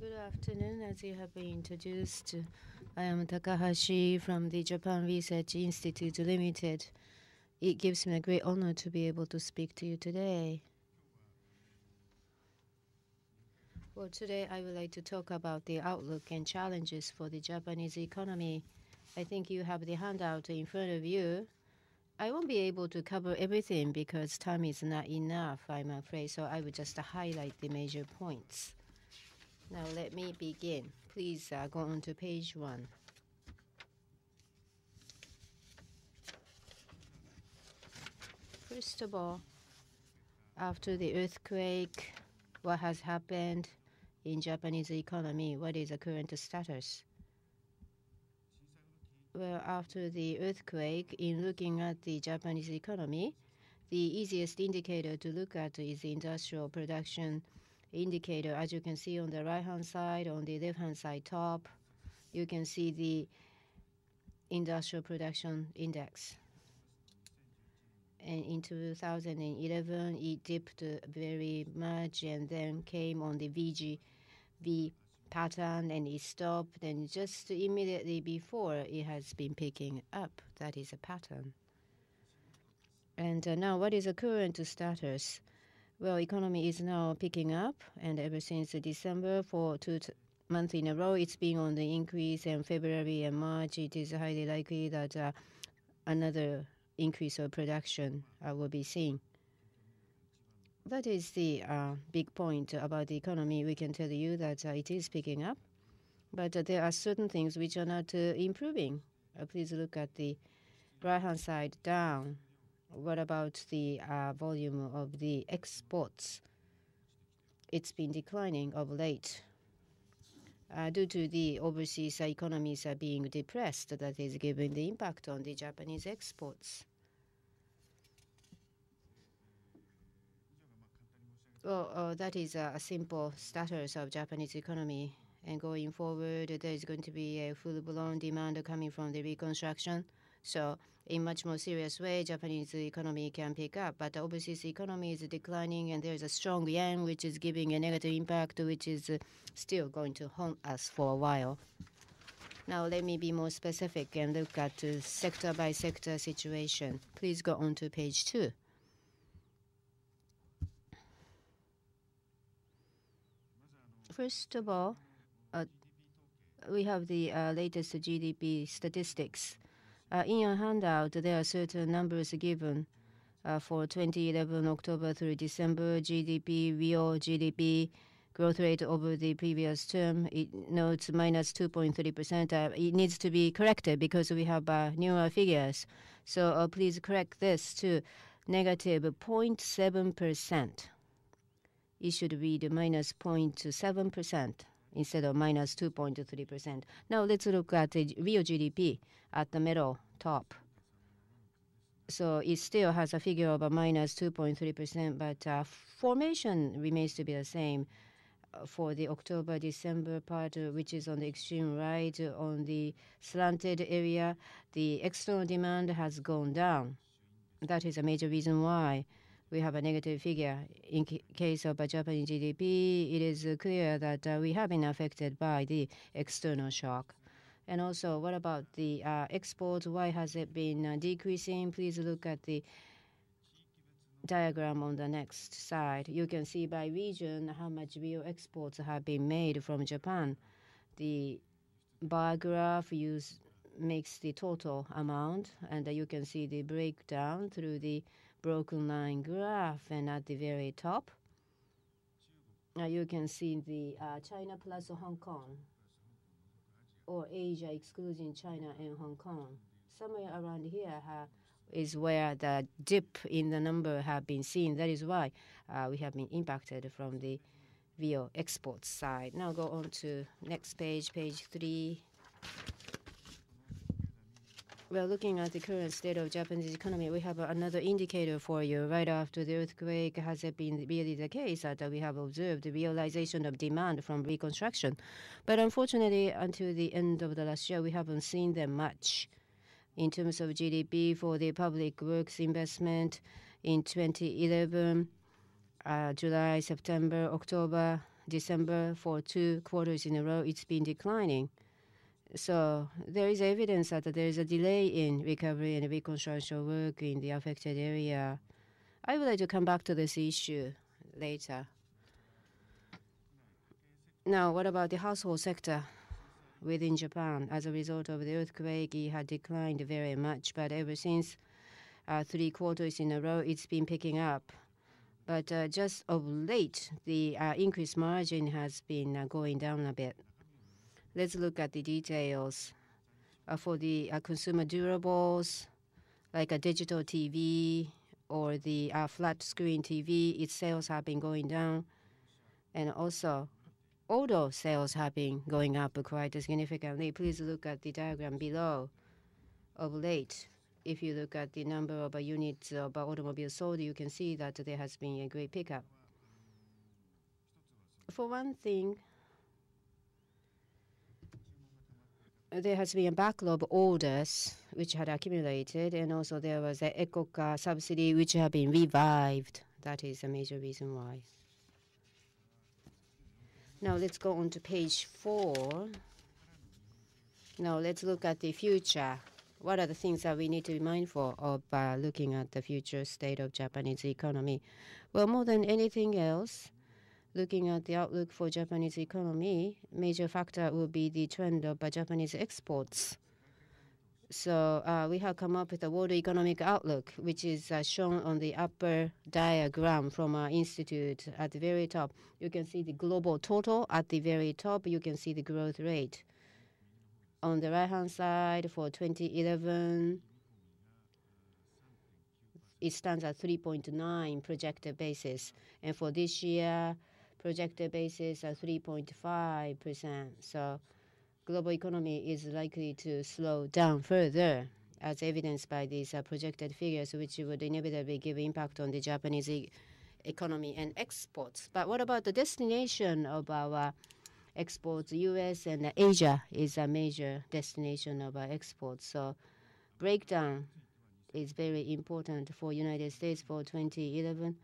Good afternoon. As you have been introduced, I am Takahashi from the Japan Research Institute Limited. It gives me a great honor to be able to speak to you today. Well, today I would like to talk about the outlook and challenges for the Japanese economy. I think you have the handout in front of you. I won't be able to cover everything because time is not enough, I'm afraid, so I will just highlight the major points. Now let me begin. Please go on to page 1. First of all, after the earthquake, what has happened in Japanese economy? What is the current status? Well, after the earthquake, in looking at the Japanese economy, the easiest indicator to look at is the industrial production indicator. As you can see on the right-hand side, on the left-hand side top, you can see the industrial production index. And in 2011, it dipped very much and then came on the V pattern and it stopped. And just immediately before, it has been picking up. That is a pattern. And now, what is the current status? Well, economy is now picking up, and ever since December, for 2 months in a row, it's been on the increase, and February and March, it is highly likely that another increase of production will be seen. That is the big point about the economy. We can tell you that it is picking up, but there are certain things which are not improving. Please look at the right-hand side down. What about the volume of the exports? It's been declining of late due to the overseas economies are being depressed. That is giving the impact on the Japanese exports. Well, that is a simple status of Japanese economy. And going forward, there is going to be a full-blown demand coming from the reconstruction. So in much more serious way, Japanese economy can pick up. But the overseas economy is declining, and there is a strong yen, which is giving a negative impact, which is still going to haunt us for a while. Now let me be more specific and look at the sector-by-sector situation. Please go on to page 2. First of all, we have the latest GDP statistics. In your handout, there are certain numbers given for 2011 October through December GDP, real GDP growth rate over the previous term. It notes minus 2.3%. It needs to be corrected because we have newer figures. So please correct this to negative 0.7%. It should read minus 0.7%. Instead of minus 2.3%. Now let's look at the real GDP at the middle top. So it still has a figure of a minus 2.3%, but formation remains to be the same for the October-December part, which is on the extreme right. On the slanted area, the external demand has gone down. That is a major reason why we have a negative figure. In case of a Japanese GDP, it is clear that we have been affected by the external shock. And also, what about the exports? Why has it been decreasing? Please look at the diagram on the next side. You can see by region how much real exports have been made from Japan. The bar graph makes the total amount, and you can see the breakdown through the broken line graph. And at the very top, you can see the China plus Hong Kong, or Asia excluding China and Hong Kong. Somewhere around here is where the dip in the number have been seen. That is why we have been impacted from the real exports side. Now go on to next page, page 3. Well, looking at the current state of Japanese economy, we have another indicator for you. Right after the earthquake, has it been really the case that we have observed the realization of demand from reconstruction? But unfortunately, until the end of the last year, we haven't seen them much. In terms of GDP for the public works investment in 2011, July, September, October, December, for 2 quarters in a row, it's been declining. So there is evidence that there is a delay in recovery and reconstruction work in the affected area. I would like to come back to this issue later. Now, what about the household sector within Japan? As a result of the earthquake, it had declined very much, but ever since 3 quarters in a row, it's been picking up. But just of late, the increased margin has been going down a bit. Let's look at the details. For the consumer durables, like a digital TV or the flat screen TV, its sales have been going down. And also, auto sales have been going up quite significantly. Please look at the diagram below. Of late, if you look at the number of units of automobiles sold, you can see that there has been a great pickup. For one thing, there has been a backlog of orders which had accumulated, and also there was an ECOCA subsidy which have been revived. That is a major reason why. Now let's go on to page 4. Now let's look at the future. What are the things that we need to be mindful of looking at the future state of Japanese economy? Well, more than anything else, looking at the outlook for Japanese economy, major factor will be the trend of Japanese exports. So we have come up with a World Economic Outlook, which is shown on the upper diagram from our institute at the very top. You can see the global total at the very top. You can see the growth rate. On the right-hand side for 2011, it stands at 3.9 projected basis. And for this year, projected basis at 3.5%. So global economy is likely to slow down further, as evidenced by these projected figures, which would inevitably give impact on the Japanese economy and exports. But what about the destination of our exports? US and Asia is a major destination of our exports. So breakdown is very important for United States for 2011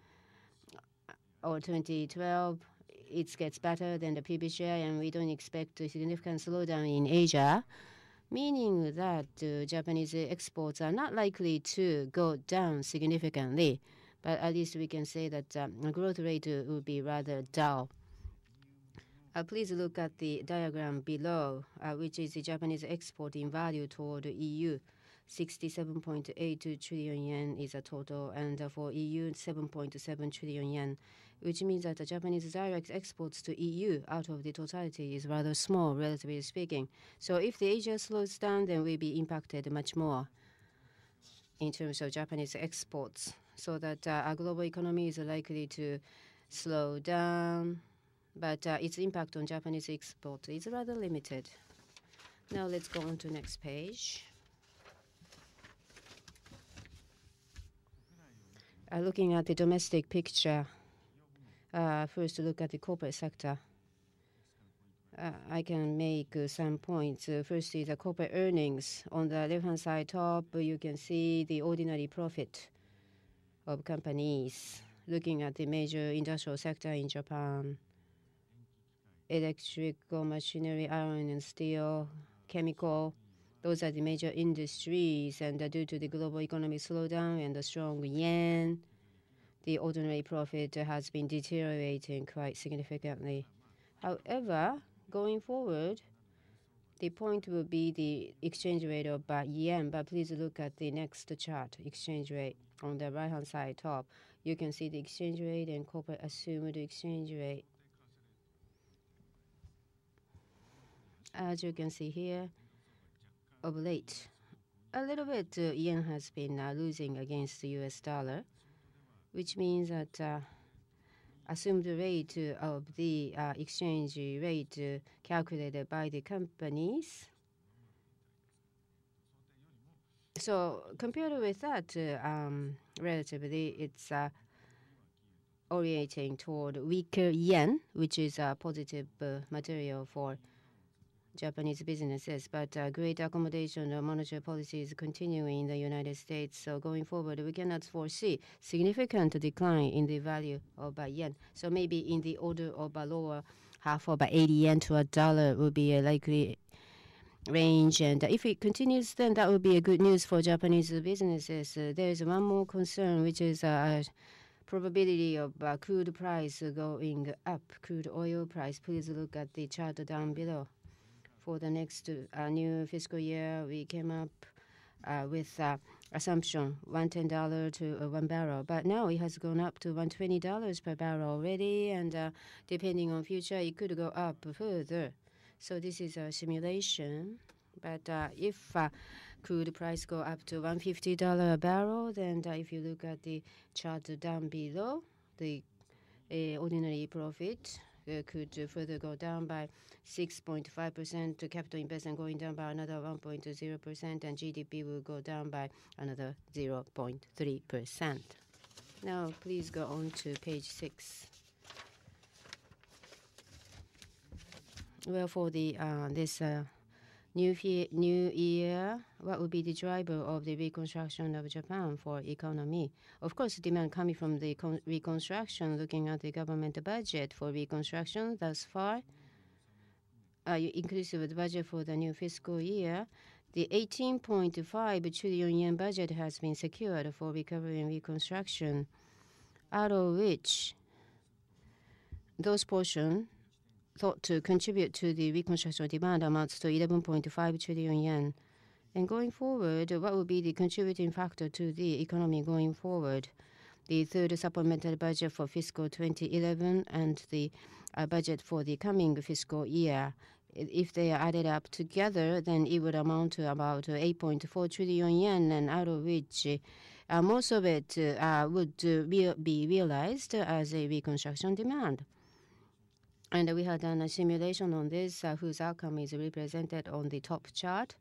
or 2012. It gets better than the previous year, and we don't expect a significant slowdown in Asia, meaning that Japanese exports are not likely to go down significantly. But at least we can say that the growth rate will be rather dull. Please look at the diagram below, which is the Japanese export in value toward the EU. 67.82 trillion yen is a total, and for EU, 7.7 trillion yen, which means that the Japanese direct exports to EU out of the totality is rather small, relatively speaking. So if the Asia slows down, then we'll be impacted much more in terms of Japanese exports, so that our global economy is likely to slow down, but its impact on Japanese export is rather limited. Now let's go on to the next page. Looking at the domestic picture, first look at the corporate sector. I can make some points. First is the corporate earnings. On the left-hand side top, you can see the ordinary profit of companies. Looking at the major industrial sector in Japan, electrical machinery, iron and steel, chemical, those are the major industries, and due to the global economic slowdown and the strong yen, the ordinary profit has been deteriorating quite significantly. However, going forward, the point will be the exchange rate of yen, but please look at the next chart, exchange rate. On the right-hand side top, you can see the exchange rate and corporate assumed exchange rate. As you can see here, of late, a little bit yen has been losing against the US dollar, which means that assumed rate of the exchange rate calculated by the companies. So compared with that, relatively, it's orientating toward weaker yen, which is a positive material for Japanese businesses, but great accommodation of monetary policy is continuing in the United States. So going forward, we cannot foresee significant decline in the value of yen. So maybe in the order of a lower half of 80 yen to a dollar would be a likely range. And if it continues, then that would be a good news for Japanese businesses. There is one more concern, which is probability of crude price going up, crude oil price. Please look at the chart down below. For the next new fiscal year, we came up with assumption $110 to 1 barrel. But now it has gone up to $120 per barrel already, and depending on future, it could go up further. So this is a simulation. But if crude price go up to $150 a barrel, then if you look at the chart down below, the ordinary profit could further go down by 6.5%, capital investment going down by another 1.0%, and GDP will go down by another 0.3%. Now, please go on to page 6. Well, for the this new year, what would be the driver of the reconstruction of Japan for economy? Of course, demand coming from the reconstruction, looking at the government budget for reconstruction thus far, inclusive of the budget for the new fiscal year, the 18.5 trillion yen budget has been secured for recovery and reconstruction, out of which those portions thought to contribute to the reconstruction demand amounts to 11.5 trillion yen. And going forward, what will be the contributing factor to the economy going forward? The third supplementary budget for fiscal 2011 and the budget for the coming fiscal year. If they are added up together, then it would amount to about 8.4 trillion yen, and out of which most of it would be realized as a reconstruction demand. And we had done a simulation on this, whose outcome is represented on the top chart.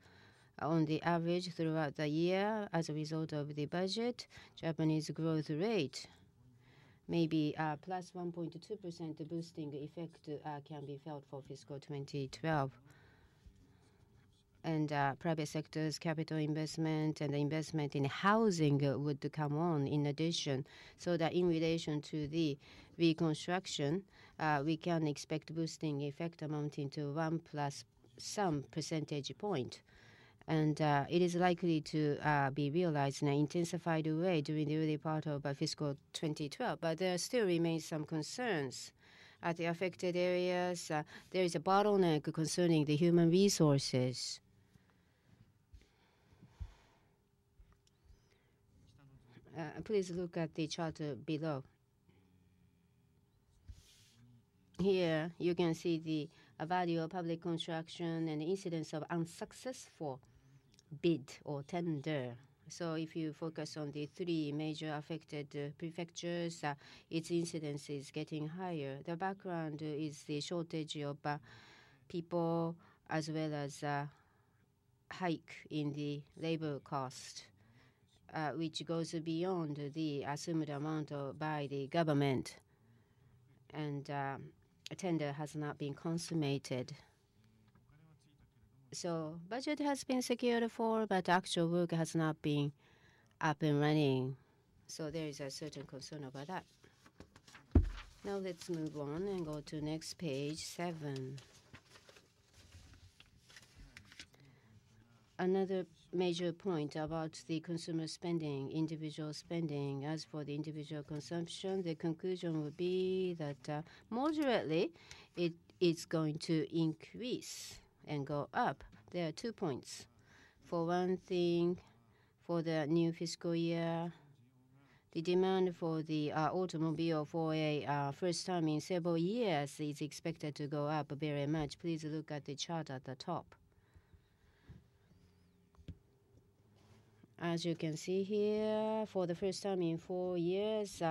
On the average throughout the year, as a result of the budget, Japanese growth rate, maybe plus 1.2% boosting effect can be felt for fiscal 2012. And private sector's capital investment and the investment in housing would come on in addition, so that in relation to the reconstruction, we can expect boosting effect amounting to 1 plus some percentage point. And it is likely to be realized in an intensified way during the early part of fiscal 2012. But there still remains some concerns. At the affected areas, there is a bottleneck concerning the human resources. Please look at the chart below. Here, you can see the value of public construction and the incidence of unsuccessful bid or tender. So if you focus on the 3 major affected prefectures, its incidence is getting higher. The background is the shortage of people, as well as hike in the labor cost, which goes beyond the assumed amount by the government. And a tender has not been consummated. So budget has been secured for, but actual work has not been up and running. So there is a certain concern about that. Now let's move on and go to next page, 7. Another major point about the consumer spending, individual spending. As for the individual consumption, the conclusion would be that moderately it is going to increase and go up. There are 2 points. For one thing, for the new fiscal year, the demand for the automobile for a first time in several years is expected to go up very much. Please look at the chart at the top. As you can see here, for the first time in 4 years,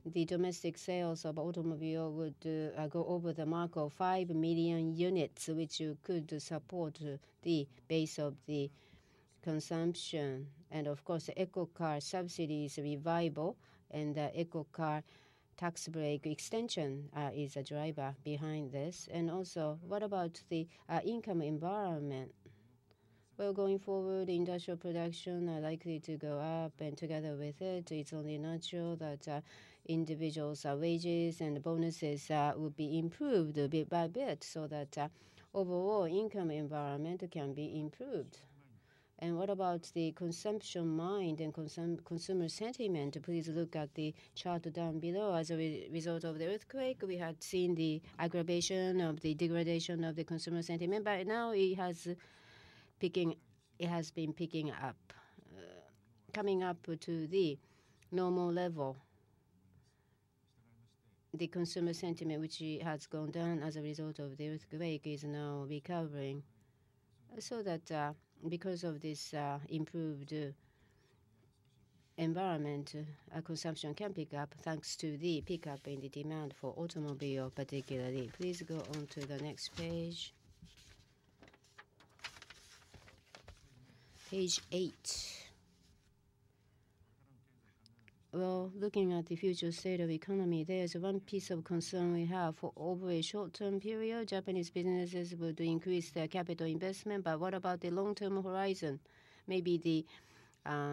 the domestic sales of automobile would go over the mark of 5 million units, which could support the base of the consumption. And of course, the eco car subsidies revival and the eco car tax break extension is a driver behind this. And also, what about the income environment? Well, going forward, industrial production are likely to go up, and together with it, it's only natural that individuals' wages and bonuses will be improved bit by bit, so that overall income environment can be improved. And what about the consumption mind and consumer sentiment? Please look at the chart down below. As a result of the earthquake, we had seen the aggravation of the degradation of the consumer sentiment, but now it has been picking up, coming up to the normal level. The consumer sentiment, which has gone down as a result of the earthquake, is now recovering. So that because of this improved environment, consumption can pick up thanks to the pickup in the demand for automobile particularly. Please go on to the next page. Page 8. Well, looking at the future state of economy, there's one piece of concern we have. For over a short-term period, Japanese businesses will increase their capital investment, but what about the long-term horizon? Maybe the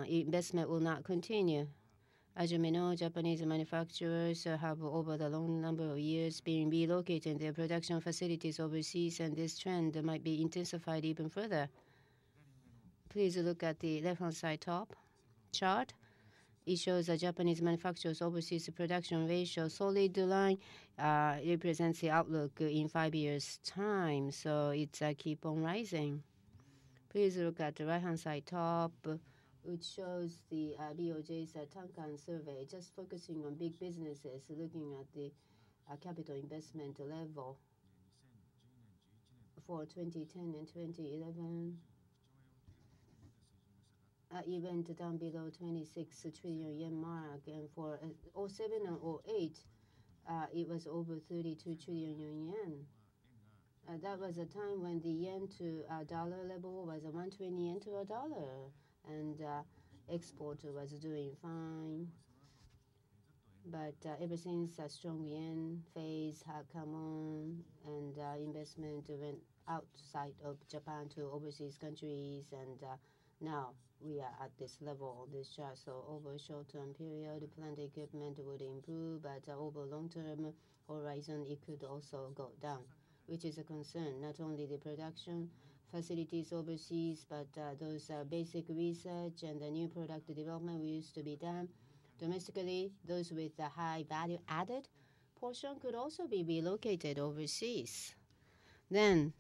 investment will not continue. As you may know, Japanese manufacturers have over the long number of years been relocating their production facilities overseas, and this trend might be intensified even further. Please look at the left-hand side top chart. It shows the Japanese manufacturers' overseas production ratio. Solid line represents the outlook in 5 years' time, so it's keep on rising. Please look at the right-hand side top, which shows the BOJ's Tankan survey, just focusing on big businesses, looking at the capital investment level for 2010 and 2011. It went down below 26 trillion yen mark, and for 07 and 08, it was over 32 trillion yen. That was a time when the yen to dollar level was 120 yen to a dollar, and export was doing fine. But ever since a strong yen phase had come on, and investment went outside of Japan to overseas countries, and now we are at this level on this chart. So over a short-term period, plant equipment would improve, but over long-term horizon, it could also go down, which is a concern. Not only the production facilities overseas, but those basic research and the new product development we used to be done domestically, those with the high value added portion could also be relocated overseas. Then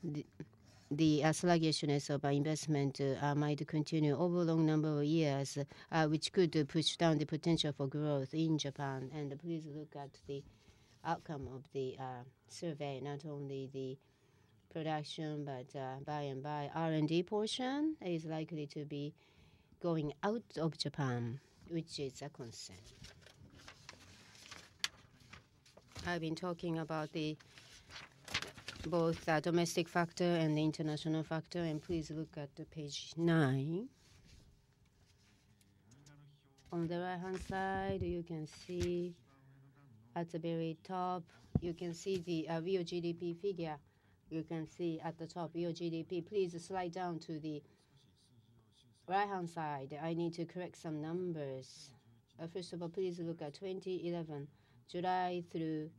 the sluggishness of investment might continue over a long number of years, which could push down the potential for growth in Japan. And please look at the outcome of the survey, not only the production, but by and by R&D portion is likely to be going out of Japan, which is a concern. I've been talking about the both the domestic factor and the international factor, and please look at the page 9. On the right-hand side, you can see at the very top, you can see the real GDP figure. You can see at the top, real GDP. Please slide down to the right-hand side. I need to correct some numbers. First of all, please look at 2011, July through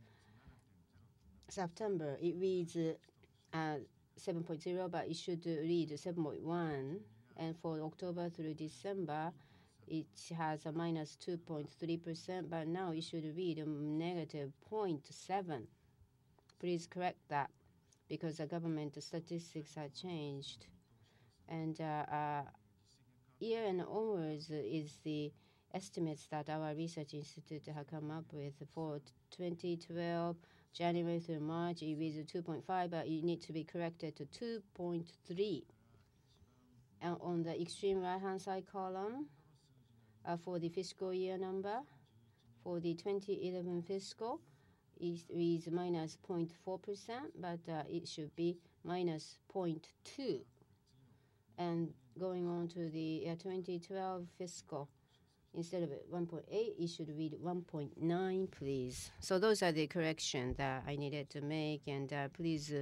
September. It reads 7.0, but it should read 7.1. And for October through December, it has a minus 2.3%, but now it should read negative 0.7. Please correct that, because the government statistics have changed. And year and onwards is the estimates that our research institute have come up with. For 2012, January through March, it is 2.5, but it needs to be corrected to 2.3. And on the extreme right-hand side column, for the fiscal year number, for the 2011 fiscal, it is minus 0.4%, but it should be minus 0.2. And going on to the 2012 fiscal, Instead of 1.8, it should read 1.9, please. So those are the corrections that I needed to make. And please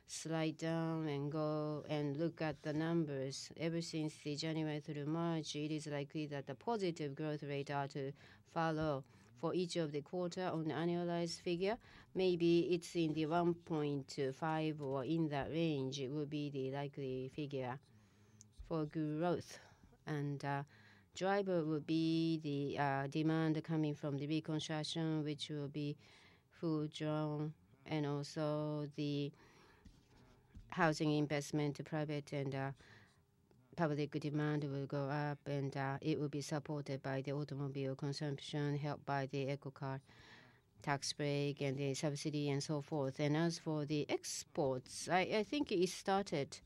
slide down and go and look at the numbers. Ever since the January through March, it is likely that the positive growth rate are to follow for each of the quarter on the annualized figure. Maybe it's in the 1.5 or in that range. It will be the likely figure for growth. And driver will be the demand coming from the reconstruction, which will be full drawn, and also the housing investment, private and public demand will go up, and it will be supported by the automobile consumption, helped by the eco car tax break and the subsidy and so forth. And as for the exports, I think it started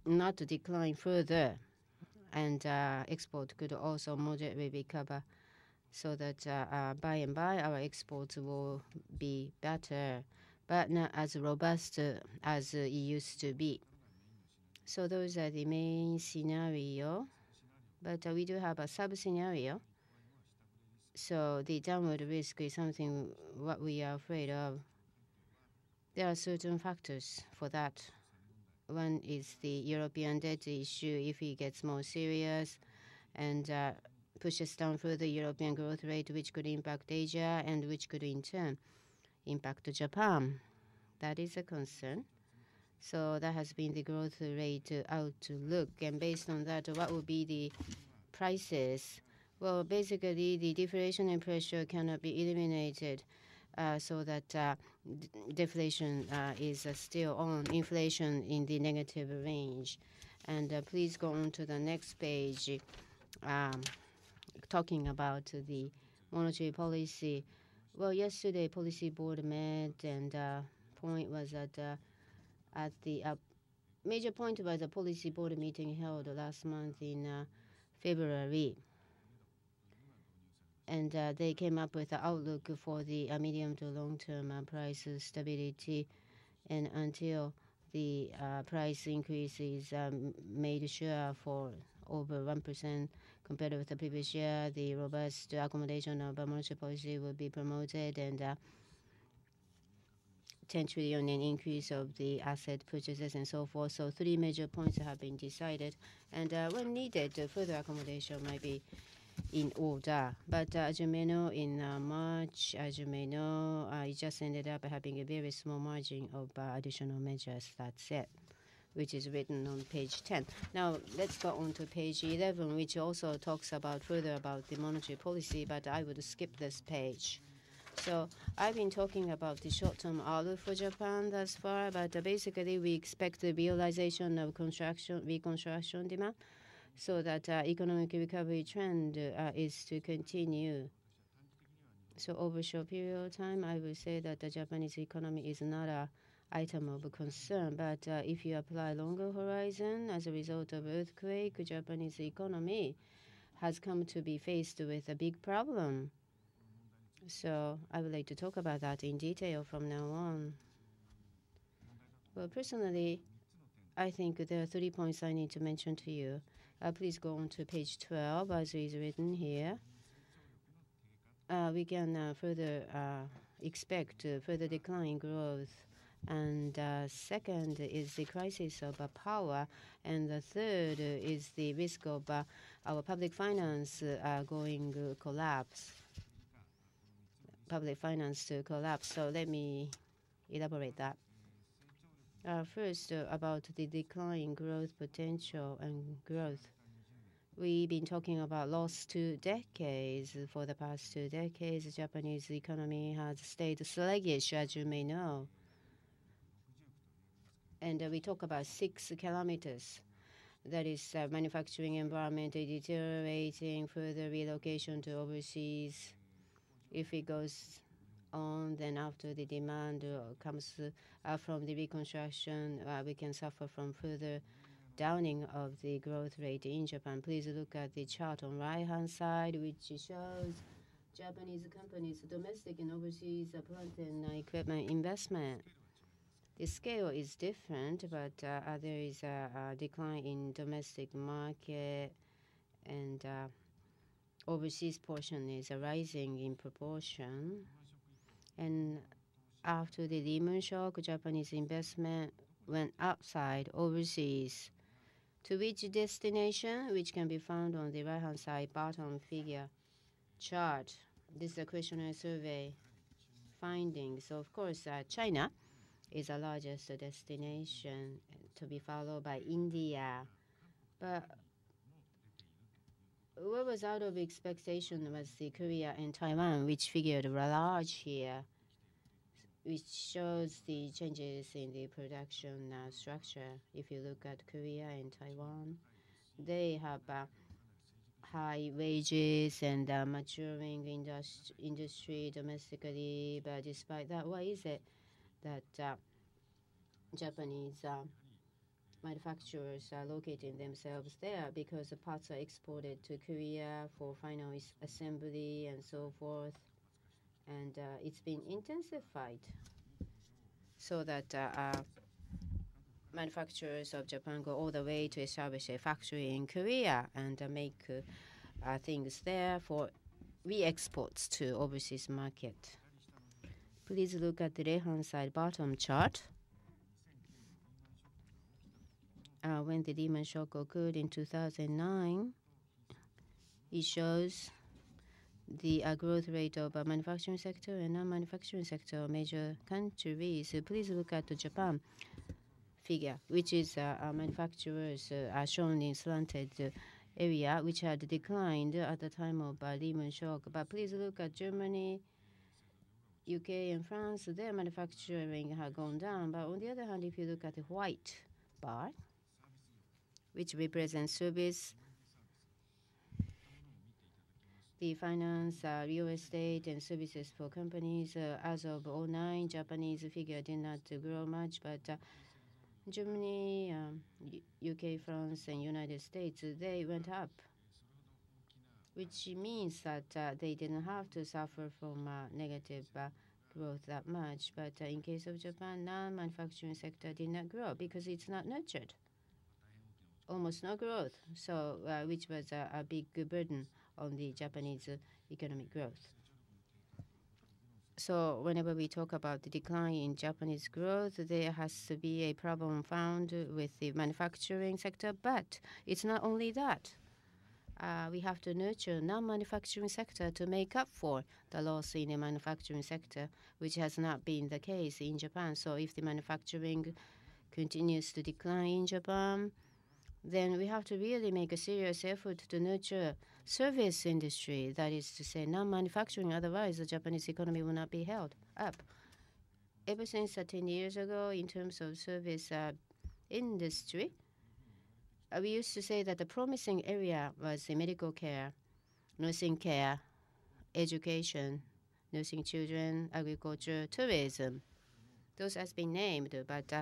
not to decline further, and export could also moderately recover, so that by and by our exports will be better, but not as robust as it used to be. So those are the main scenario, but we do have a sub-scenario. So the downward risk is something what we are afraid of. There are certain factors for that. One is the European debt issue. If it gets more serious and pushes down further European growth rate, which could impact Asia and which could in turn impact Japan. That is a concern. So that has been the growth rate outlook. And based on that, what will be the prices? Well, basically, the deflation pressure cannot be eliminated, so that deflation is still on, inflation in the negative range. And please go on to the next page, talking about the monetary policy. Well, yesterday, policy board met, and point was that at the major point was a policy board meeting held last month in February. And they came up with an outlook for the medium to long-term price stability. And until the price increase is made sure for over 1% compared with the previous year, the robust accommodation of monetary policy will be promoted, and 10 trillion in increase of the asset purchases and so forth. So 3 major points have been decided, and when needed, further accommodation might be in order. But as you may know, in March, as you may know, it just ended up having a very small margin of additional measures. That's it, which is written on page 10. Now, let's go on to page 11, which also talks about further about the monetary policy, but I would skip this page. So I've been talking about the short-term outlook for Japan thus far, but basically we expect the realization of reconstruction demand, so that economic recovery trend is to continue. So over a short period of time, I will say that the Japanese economy is not an item of concern. But if you apply longer horizon as a result of earthquake, Japanese economy has come to be faced with a big problem. So I would like to talk about that in detail from now on. Well, personally, I think there are 3 points I need to mention to you. Please go on to page 12, as is written here. We can further expect further decline in growth. And second is the crisis of power. And the third is the risk of our public finance going collapse. Public finance to collapse. So let me elaborate that. First, about the decline growth potential and growth. We've been talking about lost 2 decades. For the past 2 decades, the Japanese economy has stayed sluggish, as you may know. And we talk about 6 kilometers. That is manufacturing environment deteriorating, further relocation to overseas. If it goes on, then after the demand comes from the reconstruction, we can suffer from further downing of the growth rate in Japan. Please look at the chart on right-hand side, which shows Japanese companies' domestic and overseas plant and equipment investment. The scale is different, but there is a decline in domestic market, and overseas portion is rising in proportion. And after the Lehman shock, Japanese investment went outside overseas. To which destination, which can be found on the right-hand side bottom figure chart. This is a questionnaire survey findings. So of course, China is the largest destination, to be followed by India. But what was out of expectation was the Korea and Taiwan, which figured large here, which shows the changes in the production structure. If you look at Korea and Taiwan, they have high wages and maturing industry domestically. But despite that, why is it that Japanese manufacturers are locating themselves there? Because the parts are exported to Korea for final assembly and so forth. And it's been intensified so that manufacturers of Japan go all the way to establish a factory in Korea and make things there for re-exports to overseas market. Please look at the left-hand side bottom chart. When the Lehman shock occurred in 2009, it shows the growth rate of manufacturing sector and non-manufacturing sector of major countries. So please look at the Japan figure, which is manufacturers are shown in slanted area, which had declined at the time of Lehman shock. But please look at Germany, UK, and France. Their manufacturing had gone down. But on the other hand, if you look at the white bar, which represents service, the finance, real estate, and services for companies, as of 2009, Japanese figure did not grow much, but Germany, UK, France, and United States, they went up, which means that they didn't have to suffer from negative growth that much. But in case of Japan, non-manufacturing sector did not grow because it's not nurtured. Almost no growth, so which was a big burden on the Japanese economic growth. So whenever we talk about the decline in Japanese growth, there has to be a problem found with the manufacturing sector. But it's not only that. We have to nurture non-manufacturing sector to make up for the loss in the manufacturing sector, which has not been the case in Japan. So if the manufacturing continues to decline in Japan, then we have to really make a serious effort to nurture service industry, that is to say non-manufacturing, otherwise the Japanese economy will not be held up. Ever since 10 years ago, in terms of service industry, we used to say that the promising area was the medical care, nursing care, education, nursing children, agriculture, tourism. Those has been named, but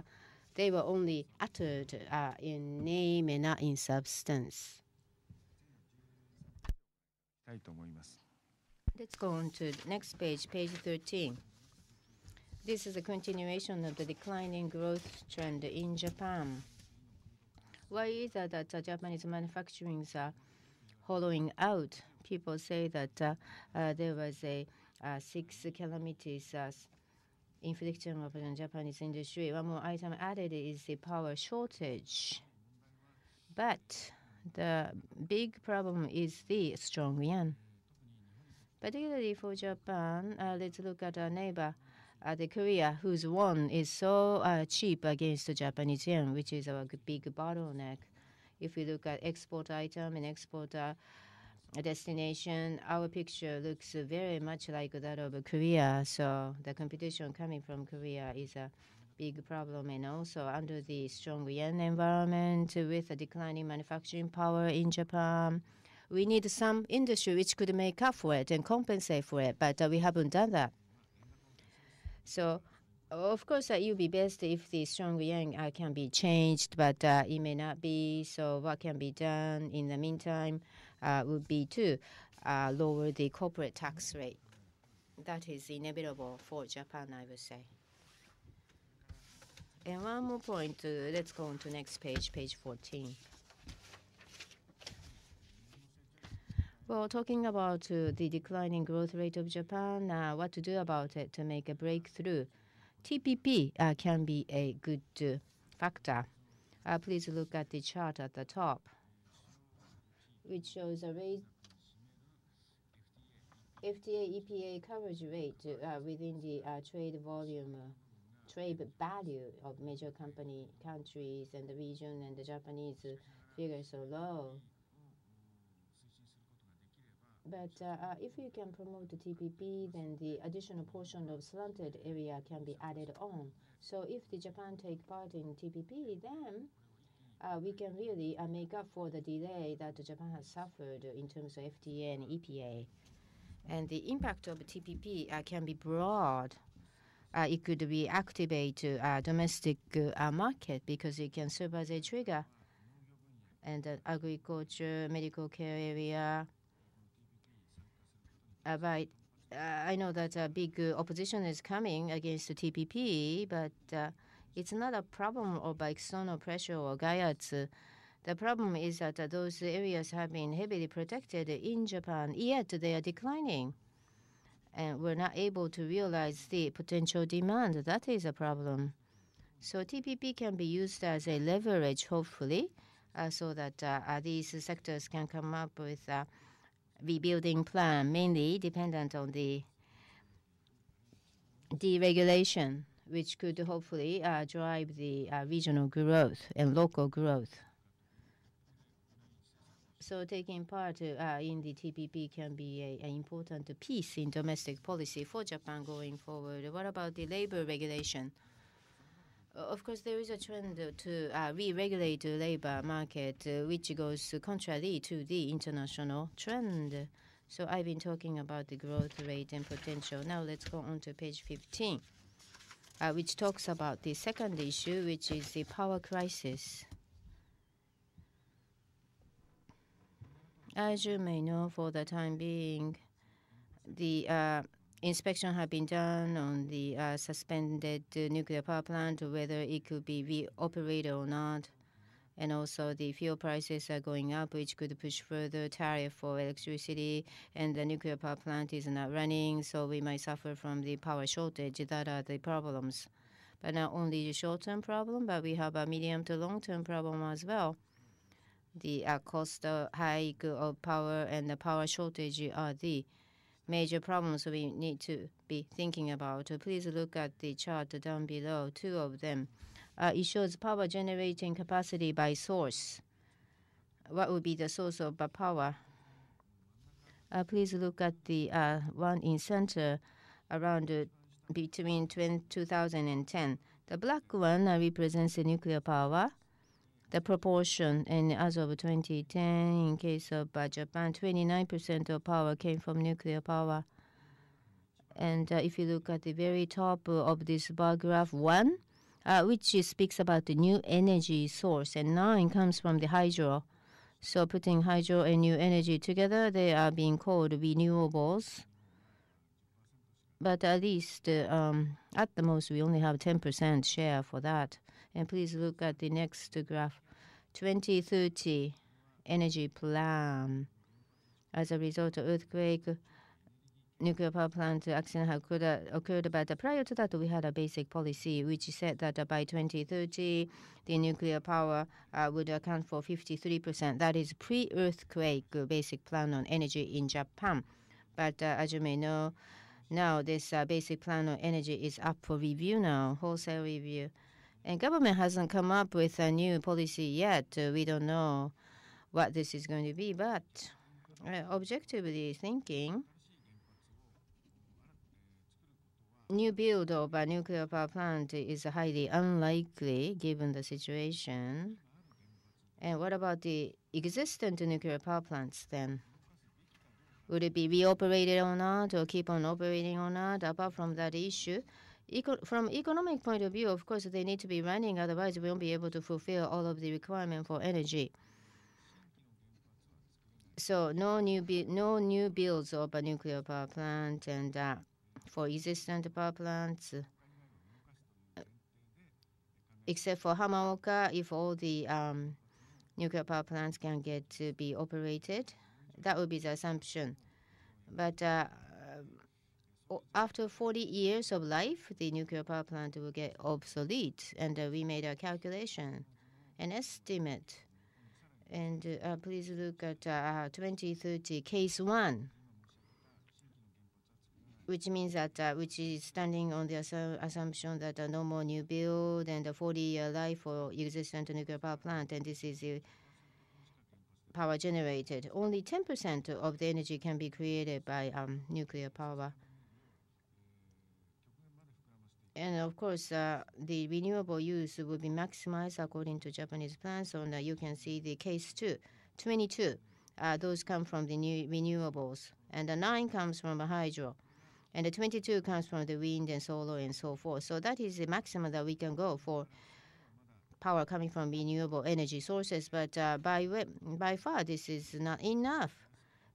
they were only uttered in name and not in substance. Let's go on to the next page, page 13. This is a continuation of the declining growth trend in Japan. Why is it that Japanese manufacturing are hollowing out? People say that there was a 6 calamities infliction of the Japanese industry. One more item added is the power shortage. But the big problem is the strong yen. Particularly for Japan, let's look at our neighbor, the Korea, whose won is so cheap against the Japanese yen, which is our big bottleneck. If we look at export item and export destination, our picture looks very much like that of Korea. So the competition coming from Korea is a big problem. And also under the strong yen environment with a declining manufacturing power in Japan, we need some industry which could make up for it and compensate for it. But we haven't done that. So of course, it would be best if the strong yen can be changed, but it may not be. So what can be done in the meantime would be to lower the corporate tax rate. That is inevitable for Japan, I would say. And one more point. Let's go on to next page, page 14. Well, talking about the declining growth rate of Japan, what to do about it to make a breakthrough. TPP can be a good factor. Please look at the chart at the top, which shows a rate FTA EPA coverage rate within the trade volume, trade value of major countries and the region, and the Japanese figures are low. But if you can promote the TPP, then the additional portion of slanted area can be added on. So if the Japan take part in TPP, then we can really make up for the delay that Japan has suffered in terms of FTA and EPA. And the impact of TPP can be broad. It could be activate domestic market because it can serve as a trigger. And agriculture, medical care area. But I know that a big opposition is coming against the TPP, but it's not a problem of external pressure or gaiatsu. The problem is that those areas have been heavily protected in Japan, yet they are declining. And we're not able to realize the potential demand. That is a problem. So TPP can be used as a leverage, hopefully, so that these sectors can come up with a rebuilding plan, mainly dependent on the deregulation, which could hopefully drive the regional growth and local growth. So taking part in the TPP can be an important piece in domestic policy for Japan going forward. What about the labor regulation? Of course, there is a trend to re-regulate the labor market, which goes contrary to the international trend. So I've been talking about the growth rate and potential. Now let's go on to page 15, which talks about the second issue, which is the power crisis. As you may know, for the time being, the inspection have been done on the suspended nuclear power plant, whether it could be reoperated or not. And also the fuel prices are going up, which could push further tariff for electricity, and the nuclear power plant is not running, so we might suffer from the power shortage. That are the problems. But not only the short-term problem, but we have a medium to long-term problem as well. The cost hike of power and the power shortage are the major problems we need to be thinking about. Please look at the chart down below, two of them. It shows power generating capacity by source. What would be the source of power? Please look at the one in center around between 2010. The black one represents the nuclear power. The proportion, and as of 2010, in case of Japan, 29% of power came from nuclear power. And if you look at the very top of this bar graph, 1, which speaks about the new energy source, and 9 comes from the hydro. So putting hydro and new energy together, they are being called renewables. But at least, at the most, we only have 10% share for that. And please look at the next graph. 2030 energy plan. As a result of earthquake, nuclear power plant accident occurred, but prior to that, we had a basic policy which said that by 2030, the nuclear power would account for 53%. That is pre-earthquake basic plan on energy in Japan. But as you may know, now this basic plan on energy is up for review now, wholesale review. And government hasn't come up with a new policy yet. We don't know what this is going to be, but objectively thinking, new build of a nuclear power plant is highly unlikely given the situation. And what about the existent nuclear power plants then? Would it be reoperated or not, or keep on operating or not? Apart from that issue, from economic point of view, of course, they need to be running. Otherwise, we won't be able to fulfill all of the requirement for energy. So no new builds of a nuclear power plant, and for existing power plants, except for Hamaoka, if all the nuclear power plants can get to be operated, That would be the assumption. But after 40 years of life, the nuclear power plant will get obsolete. And we made a calculation, an estimate. And please look at 2030 case 1, which means that which is standing on the assumption that no more new build and a 40-year life for existing nuclear power plant. And this is power generated. Only 10% of the energy can be created by nuclear power. And of course, the renewable use will be maximized according to Japanese plans. So now you can see the case 22. Those come from the new renewables. And the 9 comes from a hydro. And the 22 comes from the wind and solar and so forth. So that is the maximum that we can go for power coming from renewable energy sources. But by far, this is not enough,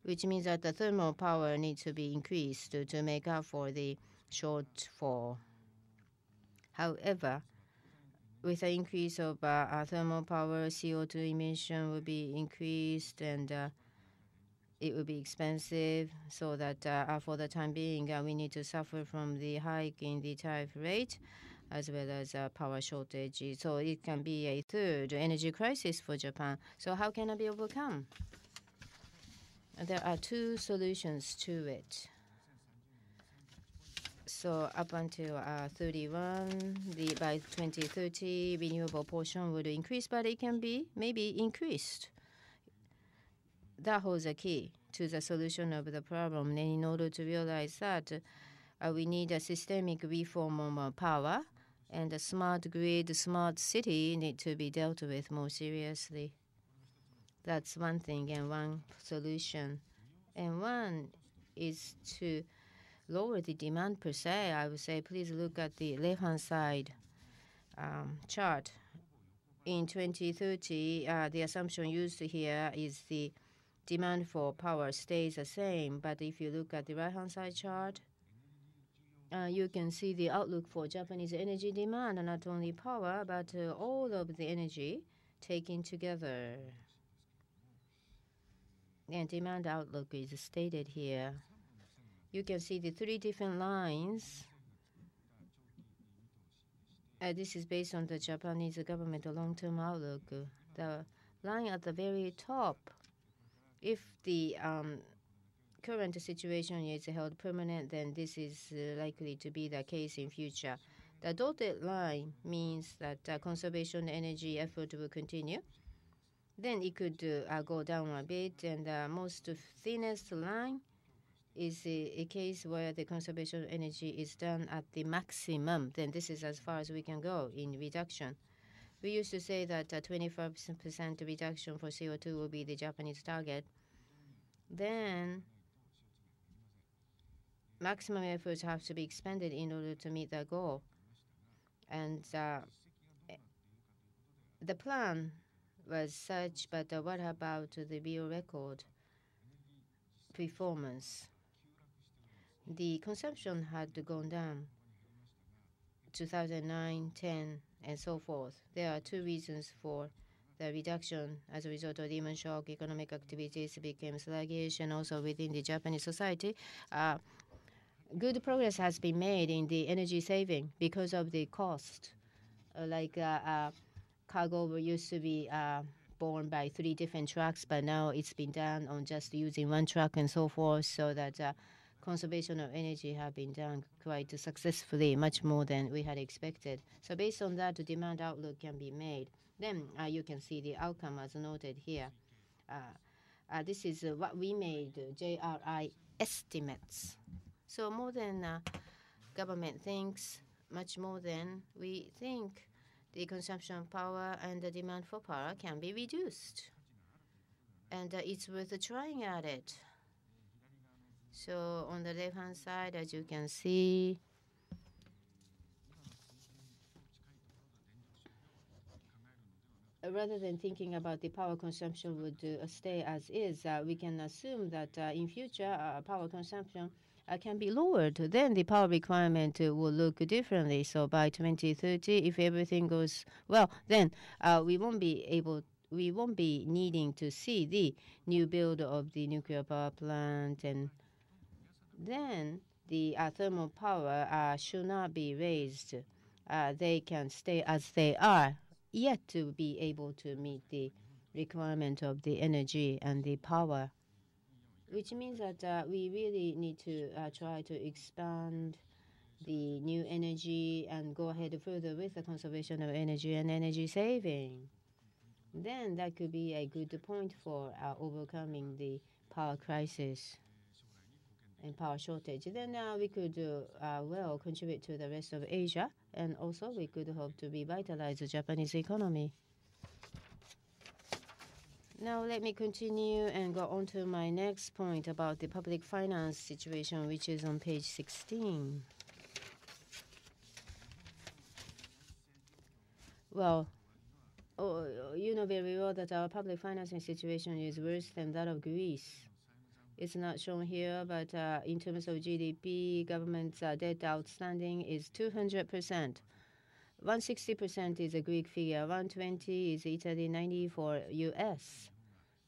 which means that the thermal power needs to be increased to make up for the shortfall. However, with the increase of thermal power, CO2 emission will be increased, and it will be expensive, so that for the time being, we need to suffer from the hike in the tariff rate, as well as power shortage. So it can be a third energy crisis for Japan. So how can it be overcome? There are 2 solutions to it. So up until 31, by 2030, renewable portion would increase, but it can be maybe increased. That holds a key to the solution of the problem. And in order to realize that, we need a systemic reform of power, and a smart grid, smart city need to be dealt with more seriously. That's one thing and one solution. And one is to lower the demand per se. I would say please look at the left-hand side chart. In 2030, the assumption used here is the demand for power stays the same. But if you look at the right-hand side chart, you can see the outlook for Japanese energy demand, and not only power, but all of the energy taken together. And demand outlook is stated here. You can see the 3 different lines. This is based on the Japanese government long-term outlook. The line at the very top, if the current situation is held permanent, then this is likely to be the case in future. The dotted line means that conservation energy effort will continue. Then it could go down a bit, and the most thinnest line is a case where the conservation energy is done at the maximum. Then this is as far as we can go in reduction. We used to say that 25% reduction for CO2 will be the Japanese target. Then maximum efforts have to be expended in order to meet that goal. And the plan was such, but what about the real record performance? The consumption had gone down 2009, 10, and so forth. There are 2 reasons for the reduction. As a result of demand shock, economic activities became sluggish, and also within the Japanese society, good progress has been made in the energy saving because of the cost. Cargo used to be borne by 3 different trucks, but now it's been done on just using 1 truck and so forth, so that conservation of energy have been done quite successfully, much more than we had expected. So based on that, the demand outlook can be made. Then you can see the outcome as noted here. This is what we made, JRI estimates. So more than government thinks, much more than we think, the consumption power and the demand for power can be reduced. And it's worth trying at it. So on the left-hand side, as you can see, rather than thinking about the power consumption would stay as is, we can assume that in future, power consumption can be lowered. Then the power requirement will look differently. So by 2030, if everything goes well, then we won't be able we won't be needing to see the new build of the nuclear power plant, and then the thermal power should not be raised. They can stay as they are, yet to be able to meet the requirement of the energy and the power, which means that we really need to try to expand the new energy and go ahead further with the conservation of energy and energy saving. Then that could be a good point for overcoming the power crisis and power shortage. Then we could well contribute to the rest of Asia, and also we could hope to revitalize the Japanese economy. Now let me continue and go on to my next point about the public finance situation, which is on page 16. Well, you know very well that our public financing situation is worse than that of Greece. It's not shown here, but in terms of GDP, government's debt outstanding is 200%. 160% is a Greek figure, 120 is Italy, 90 for US.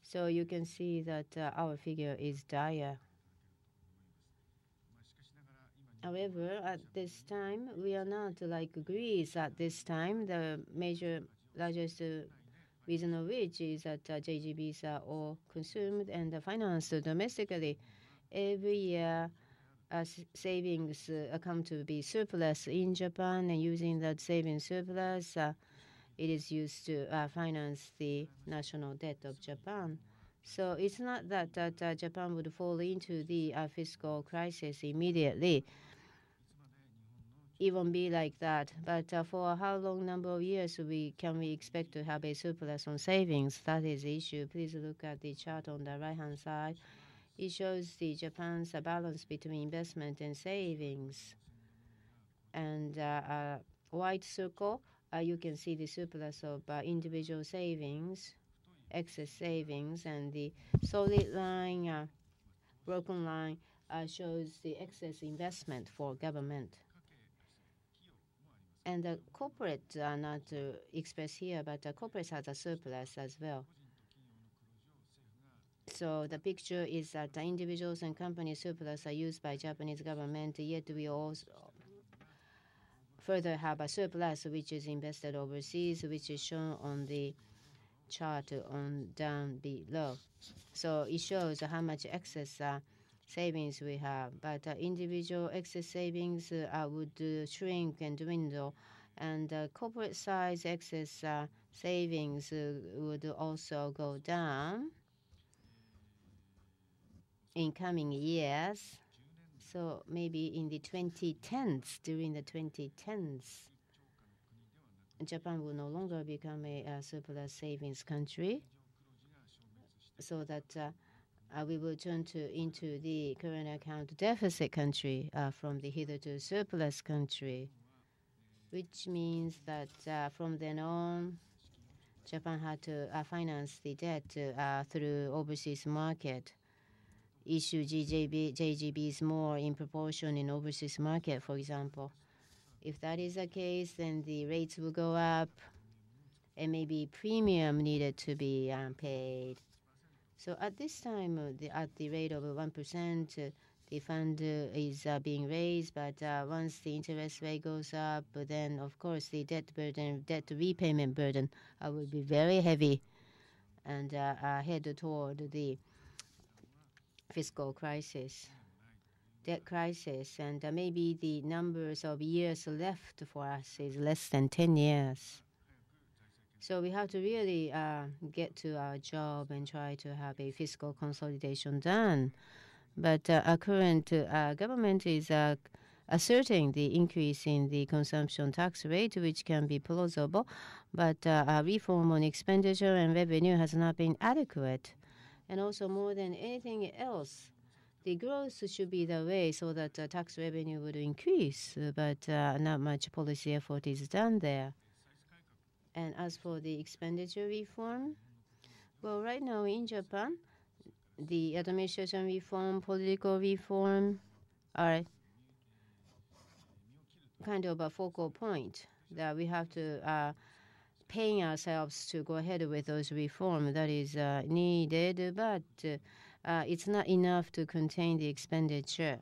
So you can see that our figure is dire. However, at this time, we are not like Greece at this time. The largest reason of which is that JGBs are all consumed and financed domestically. Every year, savings come to be surplus in Japan, and using that savings surplus, it is used to finance the national debt of Japan. So it's not that Japan would fall into the fiscal crisis immediately. It won't be like that. But for how long number of years can we expect to have a surplus on savings? That is the issue. Please look at the chart on the right-hand side. It shows the Japan's balance between investment and savings. And white circle, you can see the surplus of individual savings, excess savings, and the solid line, broken line, shows the excess investment for government. And the corporates are not expressed here, but the corporates has a surplus as well. So the picture is that the individuals and company surplus are used by Japanese government, yet we also further have a surplus which is invested overseas, which is shown on the chart on down below. So it shows how much excess savings we have, but individual excess savings would shrink and dwindle, and corporate size excess savings would also go down in coming years. So maybe in the 2010s, during the 2010s, Japan will no longer become a surplus savings country, so that we will turn into the current account deficit country from the hitherto surplus country, which means that from then on, Japan had to finance the debt through overseas market, issue JGBs more in proportion in overseas market, for example. If that is the case, then the rates will go up, and maybe premium needed to be paid. So at this time, at the rate of 1%, the fund is being raised, but once the interest rate goes up, then of course the debt repayment burden will be very heavy and head toward the fiscal crisis, debt crisis, and maybe the numbers of years left for us is less than 10 years. So we have to really get to our job and try to have a fiscal consolidation done. But our current government is asserting the increase in the consumption tax rate, which can be plausible, but reform on expenditure and revenue has not been adequate. And also, more than anything else, the growth should be the way so that tax revenue would increase, but not much policy effort is done there. And as for the expenditure reform, well, right now in Japan, the administration reform, political reform are kind of a focal point that we have to paying ourselves to go ahead with those reforms that is needed, but it's not enough to contain the expenditure.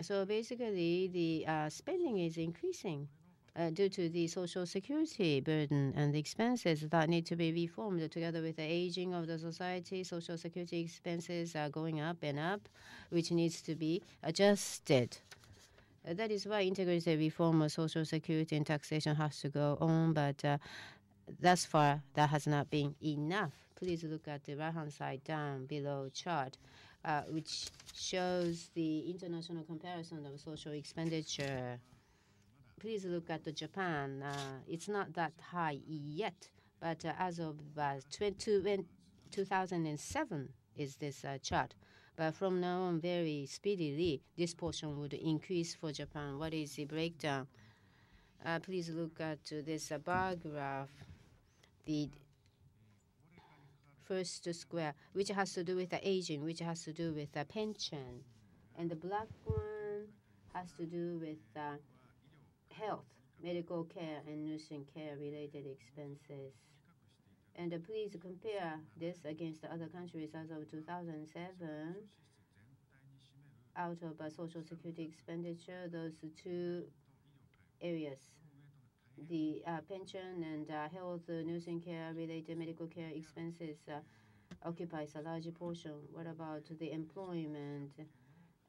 So basically, the spending is increasing due to the social security burden and the expenses that need to be reformed. Together with the aging of the society, social security expenses are going up and up, which needs to be adjusted. That is why integrated reform of social security and taxation has to go on, but thus far that has not been enough. Please look at the right-hand side down below chart, which shows the international comparison of social expenditure. Please look at Japan. It's not that high yet, but as of 2007 is this chart. But from now on, very speedily, this portion would increase for Japan. What is the breakdown? Please look at this bar graph, the first square, which has to do with the aging, which has to do with the pension. And the black one has to do with health, medical care, and nursing care related expenses. And please compare this against the other countries as of 2007. Out of social security expenditure, those two areas, the pension and health, nursing care related medical care expenses occupies a large portion. What about the employment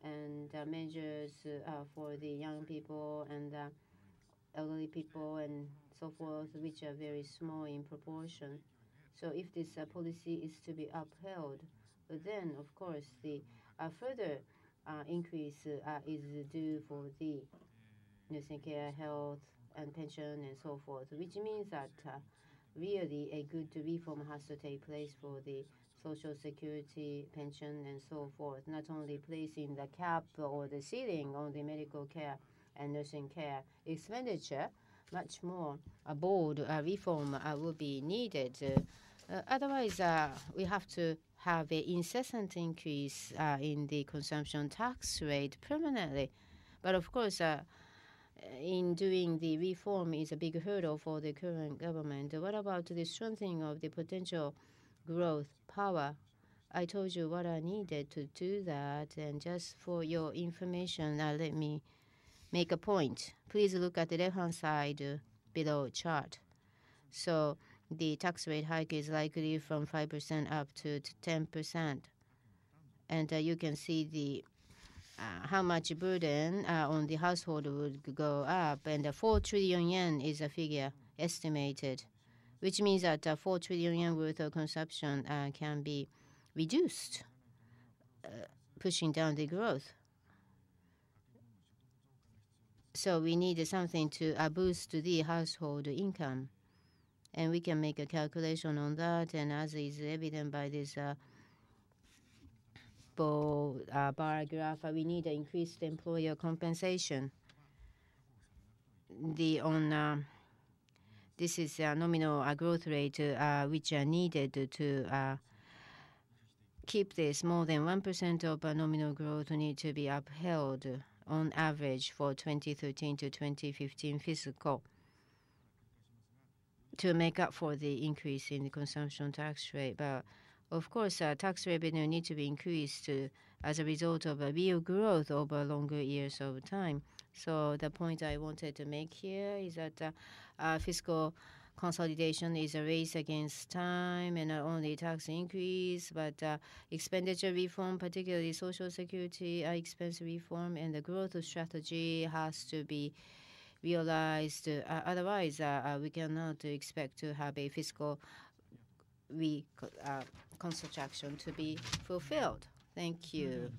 and measures for the young people and elderly people and so forth, which are very small in proportion? So if this policy is to be upheld, then of course the further increase is due for the nursing care, health, and pension and so forth, which means that really a good reform has to take place for the social security, pension, and so forth, not only placing the cap or the ceiling on the medical care and nursing care expenditure, much more a bold reform will be needed. Otherwise, we have to have an incessant increase in the consumption tax rate permanently. But of course, in doing the reform is a big hurdle for the current government. What about the strengthening of the potential growth power? I told you what I needed to do that, and just for your information, let me make a point. Please look at the left-hand side below chart. So the tax rate hike is likely from 5% up to 10%. And you can see the how much burden on the household would go up. And 4 trillion yen is a figure estimated, which means that 4 trillion yen worth of consumption can be reduced, pushing down the growth. So we need something to boost the household income. And we can make a calculation on that, and as is evident by this bar graph, we need increased employer compensation. This is a nominal growth rate which are needed to keep this. More than 1% of nominal growth need to be upheld on average for 2013 to 2015 fiscal to make up for the increase in the consumption tax rate. But of course, tax revenue needs to be increased as a result of a real growth over longer years of time. So the point I wanted to make here is that fiscal consolidation is a race against time, and not only tax increase, but expenditure reform, particularly social security expense reform, and the growth strategy has to be realized. Otherwise, we cannot expect to have a fiscal reconstruction to be fulfilled. Thank you.